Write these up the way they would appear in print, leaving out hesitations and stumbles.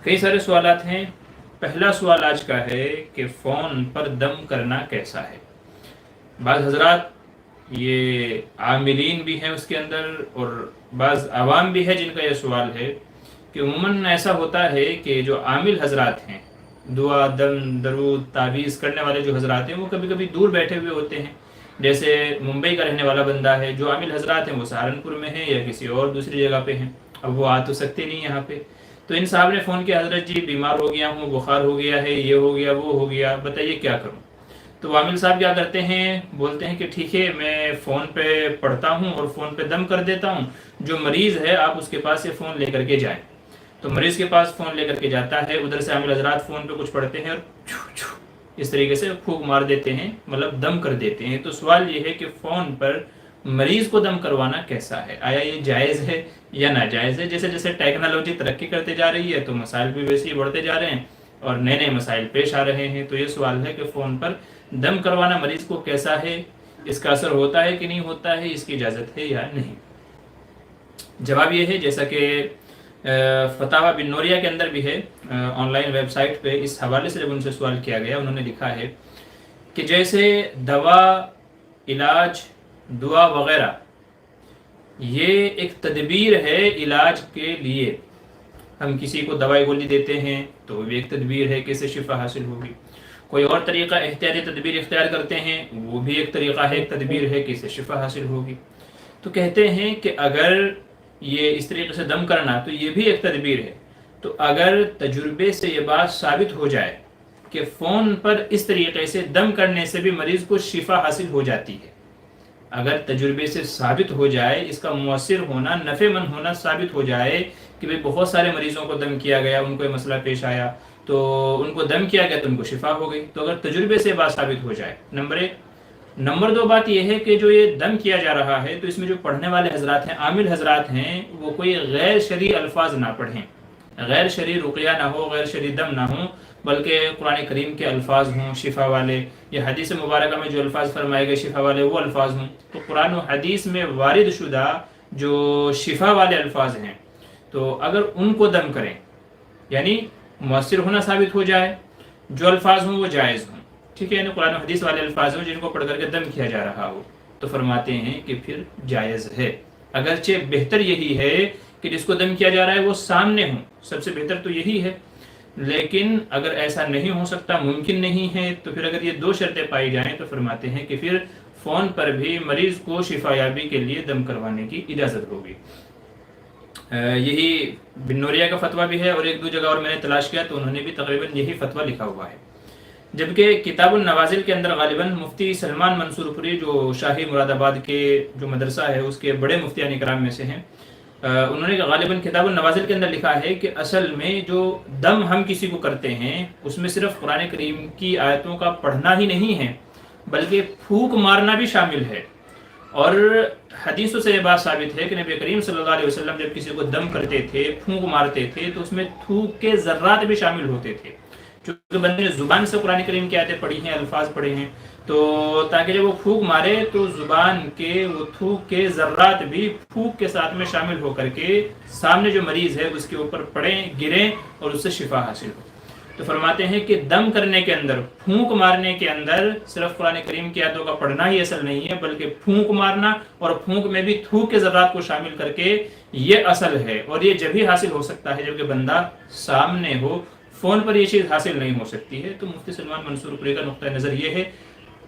کئی سارے سوالات ہیں. پہلا سوال آج کا ہے کہ فون پر دم کرنا کیسا ہے. بعض حضرات یہ عاملین بھی ہیں اس کے اندر اور بعض عوام بھی ہے جن کا یہ سوال ہے کہ عموماً ایسا ہوتا ہے کہ جو عامل حضرات ہیں، دعا دم درود تعویذ کرنے والے جو حضرات ہیں، وہ کبھی کبھی دور بیٹھے ہوئے ہوتے ہیں. جیسے ممبئی کا رہنے والا بندہ ہے، جو عامل حضرات ہیں وہ سہارنپور میں ہیں یا کسی اور دوسری جگہ پہ ہیں. اب وہ آ تو سکتے نہیں یہاں پہ. تو ان صاحب نے فون کیا، حضرت جی بیمار ہو گیا ہوں، بخار ہو گیا ہے، یہ ہو گیا وہ ہو گیا، بتائیے کیا کروں. تو عامل صاحب کیا کرتے ہیں، بولتے ہیں کہ ٹھیک ہے میں فون پہ پڑھتا ہوں اور فون پہ دم کر دیتا ہوں. جو مریض ہے آپ اس کے پاس سے فون لے کر کے جائیں. تو مریض کے پاس فون لے کر کے جاتا ہے، ادھر سے عامل حضرات فون پہ کچھ پڑھتے ہیں اور اس طریقے سے پھونک مار دیتے ہیں، مطلب دم کر دیتے ہیں. تو سوال یہ ہے کہ فون پر مریض کو دم کروانا کیسا ہے، آیا یہ جائز ہے یا ناجائز ہے. جیسے جیسے ٹیکنالوجی ترقی کرتے جا رہی ہے تو مسائل بھی ویسے ہی بڑھتے جا رہے ہیں اور نئے نئے مسائل پیش آ رہے ہیں. تو یہ سوال ہے کہ فون پر دم کروانا مریض کو کیسا ہے، اس کا اثر ہوتا ہے کہ نہیں ہوتا ہے، اس کی اجازت ہے یا نہیں. جواب یہ ہے جیسا کہ فتاوی بن نوریہ کے اندر بھی ہے، آن لائن ویب سائٹ پہ اس حوالے سے جب ان سے سوال کیا گیا، انہوں نے لکھا ہے کہ جیسے دوا، علاج، دعا وغیرہ یہ ایک تدبیر ہے علاج کے لیے. ہم کسی کو دوائی گولی دیتے ہیں تو وہ بھی ایک تدبیر ہے کہ اس سے شفا حاصل ہوگی. کوئی اور طریقہ احتیاطی تدبیر اختیار کرتے ہیں، وہ بھی ایک طریقہ ہے، ایک تدبیر ہے کہ اس سے شفا حاصل ہوگی. تو کہتے ہیں کہ اگر یہ اس طریقے سے دم کرنا تو یہ بھی ایک تدبیر ہے. تو اگر تجربے سے یہ بات ثابت ہو جائے کہ فون پر اس طریقے سے دم کرنے سے بھی مریض کو شفا حاصل ہو جاتی ہے، اگر تجربے سے ثابت ہو جائے، اس کا مؤثر ہونا، نفع مند ہونا ثابت ہو جائے کہ بھئی بہت سارے مریضوں کو دم کیا گیا، ان کو یہ مسئلہ پیش آیا تو ان کو دم کیا گیا تو ان کو شفا ہو گئی. تو اگر تجربے سے بات ثابت ہو جائے، نمبر ایک. نمبر دو بات یہ ہے کہ جو یہ دم کیا جا رہا ہے تو اس میں جو پڑھنے والے حضرات ہیں، عامل حضرات ہیں، وہ کوئی غیر شرعی الفاظ نہ پڑھیں، غیر شرعی رقیہ نہ ہو، غیر شرعی دم نہ ہوں، بلکہ قرآن کریم کے الفاظ ہوں شفا والے، یا حدیث مبارکہ میں جو الفاظ فرمائے گئے شفا والے وہ الفاظ ہوں. تو قرآن و حدیث میں وارد شدہ جو شفا والے الفاظ ہیں تو اگر ان کو دم کریں، یعنی مؤثر ہونا ثابت ہو جائے، جو الفاظ ہوں وہ جائز ہوں، ٹھیک ہے، یعنی قرآن و حدیث والے الفاظ ہوں جن کو پڑھ کر کے دم کیا جا رہا ہو، تو فرماتے ہیں کہ پھر جائز ہے. اگرچہ بہتر یہی ہے کہ جس کو دم کیا جا رہا ہے وہ سامنے ہوں، سب سے بہتر تو یہی ہے. لیکن اگر ایسا نہیں ہو سکتا، ممکن نہیں ہے، تو پھر اگر یہ دو شرطیں پائی جائیں تو فرماتے ہیں کہ پھر فون پر بھی مریض کو شفا یابی کے لیے دم کروانے کی اجازت ہوگی. یہی بن نوریہ کا فتویٰ بھی ہے، اور ایک دو جگہ اور میں نے تلاش کیا تو انہوں نے بھی تقریباً یہی فتویٰ لکھا ہوا ہے. جبکہ کتاب النوازل کے اندر غالباً مفتی سلمان منصور پوری جو شاہی مراد آباد کے جو مدرسہ ہے اس کے بڑے مفتیان کرام میں سے ہیں، انہوں نے غالباً کتاب النوازل کے اندر لکھا ہے کہ اصل میں جو دم ہم کسی کو کرتے ہیں اس میں صرف قرآن کریم کی آیتوں کا پڑھنا ہی نہیں ہے بلکہ پھونک مارنا بھی شامل ہے. اور حدیثوں سے یہ بات ثابت ہے کہ نبی کریم صلی اللہ علیہ وسلم جب کسی کو دم کرتے تھے، پھونک مارتے تھے، تو اس میں تھوک کے ذرات بھی شامل ہوتے تھے. چونکہ بندے نے زبان سے قرآن کریم کی آیتیں پڑھی ہیں، الفاظ پڑھے ہیں، تو تاکہ جب وہ پھونک مارے تو زبان کے وہ تھوک کے ذرات بھی پھونک کے ساتھ میں شامل ہو کر کے سامنے جو مریض ہے اس کے اوپر پڑیں، گریں اور اس سے شفا حاصل ہو. تو فرماتے ہیں کہ دم کرنے کے اندر، پھونک مارنے کے اندر صرف قرآن کریم کی آیتوں کا پڑھنا ہی اصل نہیں ہے بلکہ پھونک مارنا، اور پھونک میں بھی تھوک کے ذرات کو شامل کر کے یہ اصل ہے. اور یہ جب ہی حاصل ہو سکتا ہے جبکہ بندہ سامنے ہو، فون پر یہ چیز حاصل نہیں ہو سکتی ہے. تو مفتی سلمان منصور پوری کا نقطہ نظر یہ ہے،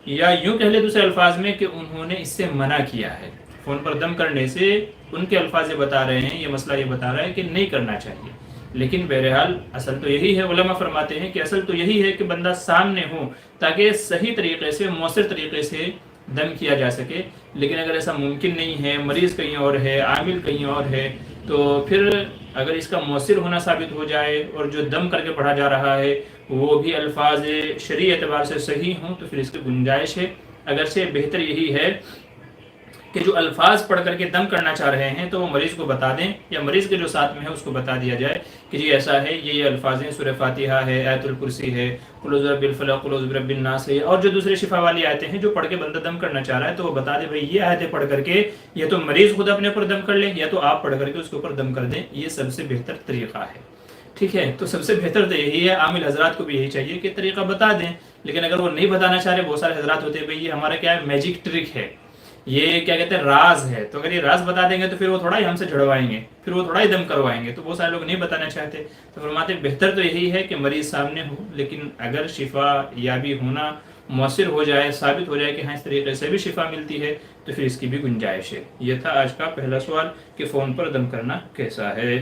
یا یوں کہہ لے دوسرے الفاظ میں کہ انہوں نے اس سے منع کیا ہے. فون پر دم کرنے سے ان کے الفاظ یہ بتا رہے ہیں، یہ مسئلہ یہ بتا رہا ہے کہ نہیں کرنا چاہیے. لیکن بہرحال اصل تو یہی ہے، علماء فرماتے ہیں کہ اصل تو یہی ہے کہ بندہ سامنے ہو تاکہ صحیح طریقے سے، مؤثر طریقے سے دم کیا جا سکے. لیکن اگر ایسا ممکن نہیں ہے، مریض کہیں اور ہے، عامل کہیں اور ہے، تو پھر اگر اس کا مؤثر ہونا ثابت ہو جائے اور جو دم کر کے پڑھا جا رہا ہے وہ بھی الفاظ شرعی اعتبار سے صحیح ہوں تو پھر اس کی گنجائش ہے. اگرچہ بہتر یہی ہے کہ جو الفاظ پڑھ کر کے دم کرنا چاہ رہے ہیں تو وہ مریض کو بتا دیں، یا مریض کے جو ساتھ میں ہے اس کو بتا دیا جائے کہ جی ایسا ہے، یہ الفاظ ہیں، سورہ فاتحہ ہے، آیت الکرسی ہے، قل اعوذ برب الفلق، قل اعوذ برب الناس ہے، اور جو دوسرے شفا والی آیتیں ہیں جو پڑھ کے بندہ دم کرنا چاہ رہا ہے تو وہ بتا دے بھائی یہ آیتیں پڑھ کر کے یا تو مریض خود اپنے پر دم کر لے یا تو آپ پڑھ کر کے اس کے اوپر دم کر دیں. یہ سب سے بہتر طریقہ ہے. ٹھیک ہے، تو سب سے بہتر تو یہی ہے، عامل حضرات کو بھی یہی چاہیے کہ طریقہ بتا دیں، لیکن اگر وہ نہیں بتانا چاہ رہے، بہت سارے حضرات ہوتے ہیں بھئی یہ ہمارا کیا ہے، میجک ٹرک ہے، یہ کیا کہتے ہیں راز ہے، تو اگر یہ راز بتا دیں گے تو پھر وہ تھوڑا ہی ہم سے جھڑوائیں گے، پھر وہ تھوڑا ہی دم کروائیں گے، تو بہت سارے لوگ نہیں بتانا چاہتے، تو فرماتے ہیں بہتر تو یہی ہے کہ مریض سامنے ہو، لیکن اگر شفا یابی ہونا مؤثر ہو جائے، ثابت ہو جائے کہ ہاں اس طریقے سے بھی شفا ملتی ہے، تو پھر اس کی بھی گنجائش ہے۔ یہ تھا آج کا پہلا سوال کہ فون پر دم کرنا کیسا ہے۔